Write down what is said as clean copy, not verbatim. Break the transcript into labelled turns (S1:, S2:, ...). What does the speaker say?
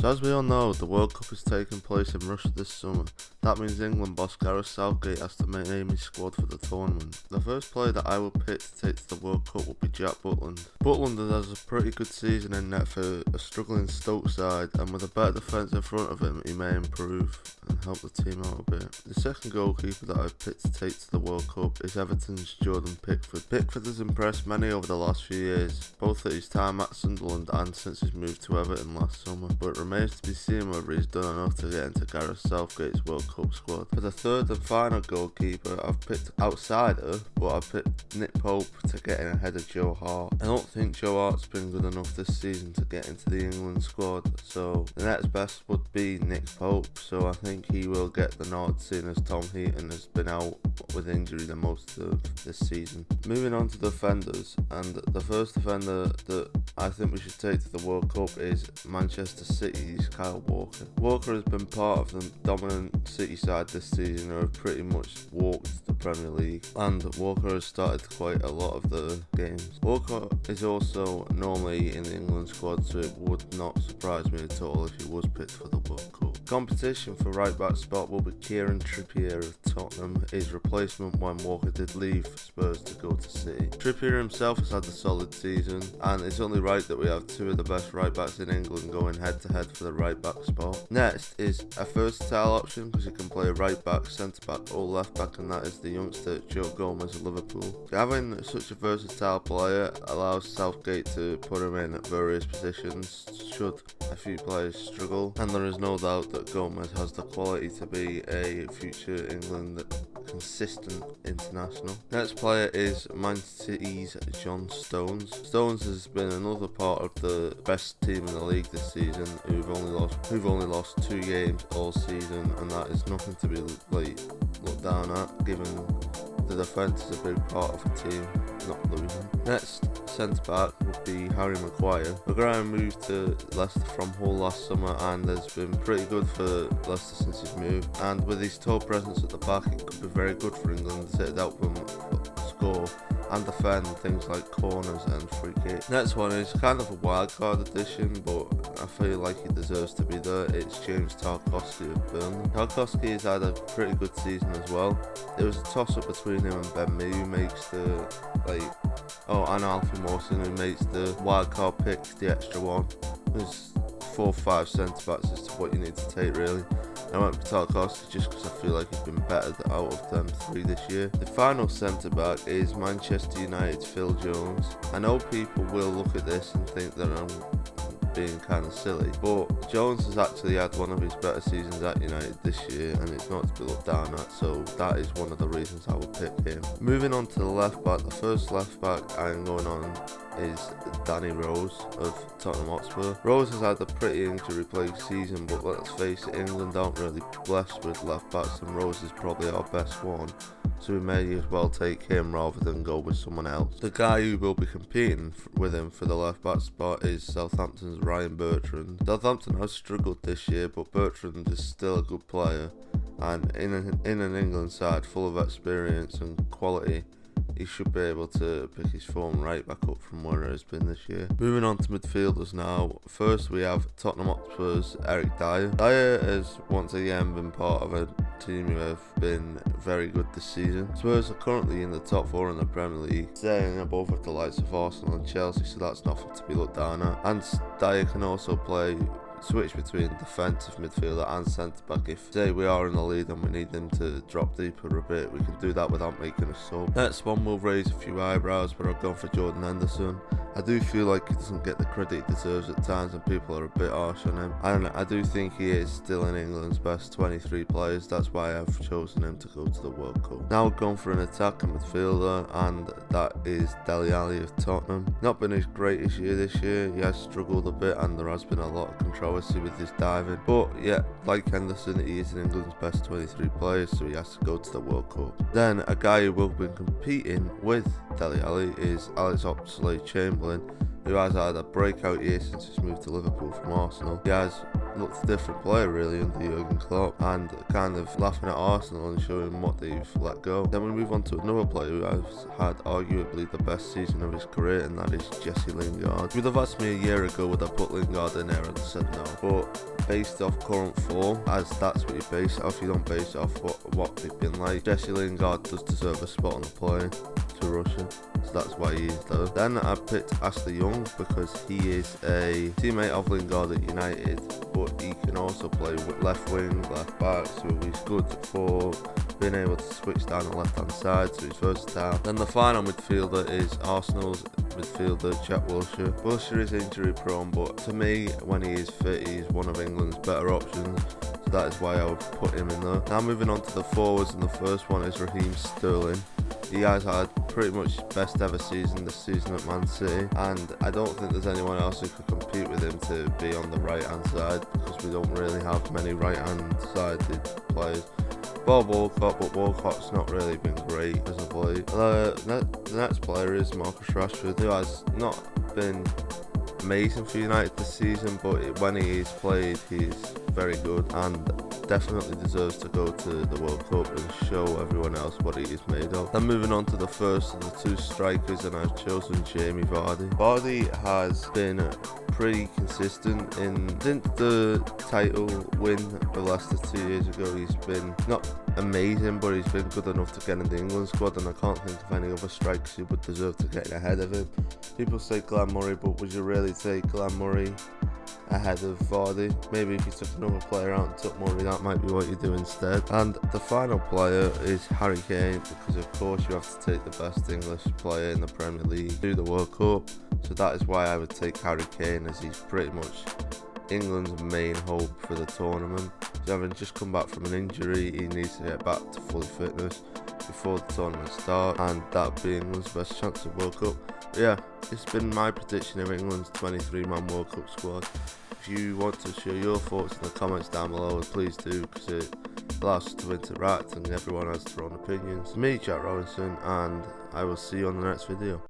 S1: So as we all know, the World Cup is taking place in Russia this summer. That means England boss Gareth Southgate has to name his squad for the tournament. The first player that I will pick to take to the World Cup will be Jack Butland. Butland has a pretty good season in net for a struggling Stoke side, and with a better defence in front of him, he may improve and help the team out a bit. The second goalkeeper that I've picked to take to the World Cup is Everton's Jordan Pickford. Pickford has impressed many over the last few years, both at his time at Sunderland and since his move to Everton last summer, but it remains to be seen whether he's done enough to get into Gareth Southgate's World Cup squad. For the third and final goalkeeper, I've picked outsider, but I've picked Nick Pope to get in ahead of Joe Hart. I don't think Joe Hart's been good enough this season to get into the England squad, so the next best would be Nick Pope, so I think he will get the nod, seeing as Tom Heaton has been out with injury the most of this season. Moving on to defenders, and the first defender that I think we should take to the World Cup is Manchester City's Kyle Walker. Walker has been part of the dominant City side this season, who have pretty much walked the Premier League, and Walker has started quite a lot of the games. Walker is also normally in the England squad, so it would not surprise me at all if he was picked for the World Cup. Competition for right back spot will be Kieran Trippier of Tottenham, his replacement when Walker did leave Spurs to go to City. Trippier himself has had a solid season, and it's only right that we have two of the best right backs in England going head to head for the right back spot. Next is a versatile option because he can play right back, centre back or left back, and that is the youngster Joe Gomez of Liverpool. Having such a versatile player allows Southgate to put him in at various positions should a few players struggle, and there is no doubt that Gomez has the quality to be a future England consistent international. Next player is Man City's John Stones. Stones has been another part of the best team in the league this season, who've only lost 2 games all season, and that is nothing to be looked down at, given the defence is a big part of the team not losing. Next centre back would be Harry Maguire. Maguire moved to Leicester from Hull last summer and has been pretty good for Leicester since his move, and with his tall presence at the back it could be very good for England to help them score and defend things like corners and free kicks. Next one is kind of a wildcard addition, but I feel like he deserves to be there. It's James Tarkowski of Burnley. Tarkowski has had a pretty good season as well. There was a toss up between him and Ben Mee, who makes the and Alfie Mawson, who makes the wildcard pick the extra one. There's 4 or 5 centre backs as to what you need to take really. I went for Tarkowski just because I feel like he's been better out of them 3 this year. The final centre back is Manchester United's Phil Jones. I know people will look at this and think that I'm being kind of silly, but Jones has actually had one of his better seasons at United this year, and it's not to be looked down at, so that is one of the reasons I would pick him. Moving on to the left back, the first left back I'm going on is Danny Rose of Tottenham Hotspur. Rose has had a pretty injury-plagued season, but let's face it, England aren't really blessed with left backs, and Rose is probably our best one, so we may as well take him rather than go with someone else. The guy who will be competing with him for the left back spot is Southampton's Ryan Bertrand. Southampton has struggled this year, but Bertrand is still a good player, and in an England side full of experience and quality, he should be able to pick his form right back up from where it has been this year. Moving on to midfielders now. First we have Tottenham Hotspur's Eric Dyer. Dyer has once again been part of a team who have been very good this season. Spurs are currently in the top 4 in the Premier League, staying above with the likes of Arsenal and Chelsea, so that's nothing to be looked down at. And Dyer can also switch between defensive midfielder and centre back. If say we are in the lead and we need them to drop deeper a bit, we can do that without making a sub. Next one will raise a few eyebrows, but I've gone for Jordan Henderson. I do feel like he doesn't get the credit he deserves at times, and people are a bit harsh on him. And I do think he is still in England's best 23 players. That's why I've chosen him to go to the World Cup. Now we're going for an attacking midfielder, and that is Dele Alli of Tottenham. Not been his greatest year this year. He has struggled a bit, and there has been a lot of controversy with his diving. But yeah, like Henderson, he is in England's best 23 players, so he has to go to the World Cup. Then a guy who will be competing with Dele Alli is Alex Oxlade-Chamberlain, who has had a breakout year since he's moved to Liverpool from Arsenal. He has looked a different player really under Jurgen Klopp, and kind of laughing at Arsenal and showing what they've let go. Then we move on to another player who has had arguably the best season of his career, and that is Jesse Lingard. If you'd have asked me a year ago would I put Lingard in there, I'd have said no. But based off current form, as that's what you base it off, you don't base it off what they've been like. Jesse Lingard does deserve a spot on the plane to Russia, so that's why he is there. Then I picked Ashley Young because he is a teammate of Lingard at United, but he can also play left wing, left back, so he's good for being able to switch down the left hand side, so he's versatile. Then the final midfielder is Arsenal's midfielder Jack Wilshere. Wilshere is injury prone, but to me, when he is fit, he is one of England's better options, so that is why I would put him in there. Now moving on to the forwards, and the first one is Raheem Sterling. He has had pretty much best ever season this season at Man City, and I don't think there's anyone else who could compete with him to be on the right hand side, because we don't really have many right hand sided players. Well, Walcott, but Walcott's not really been great as of late. The next player is Marcus Rashford, who has not been amazing for United this season, but when he is played, he's very good and definitely deserves to go to the World Cup and show everyone else what he is made of. Then moving on to the first of the two strikers, and I've chosen Jamie Vardy. Vardy has been pretty consistent since the title win of Leicester 2 years ago. He's been not amazing, but he's been good enough to get in the England squad, and I can't think of any other strikers who would deserve to get ahead of him. People say Glenn Murray, but would you really take Glenn Murray ahead of Vardy? Maybe if you took another player out and took Murray, that might be what you do instead. And the final player is Harry Kane, because of course you have to take the best English player in the Premier League to the World Cup, so that is why I would take Harry Kane, as he's pretty much England's main hope for the tournament. So having just come back from an injury, he needs to get back to full fitness before the tournament starts, and that be England's best chance of World Cup. But yeah, it's been my prediction of England's 23-man World Cup squad. If you want to share your thoughts in the comments down below, please do, because it allows us to interact and everyone has their own opinions. Me, Jack Robinson, and I will see you on the next video.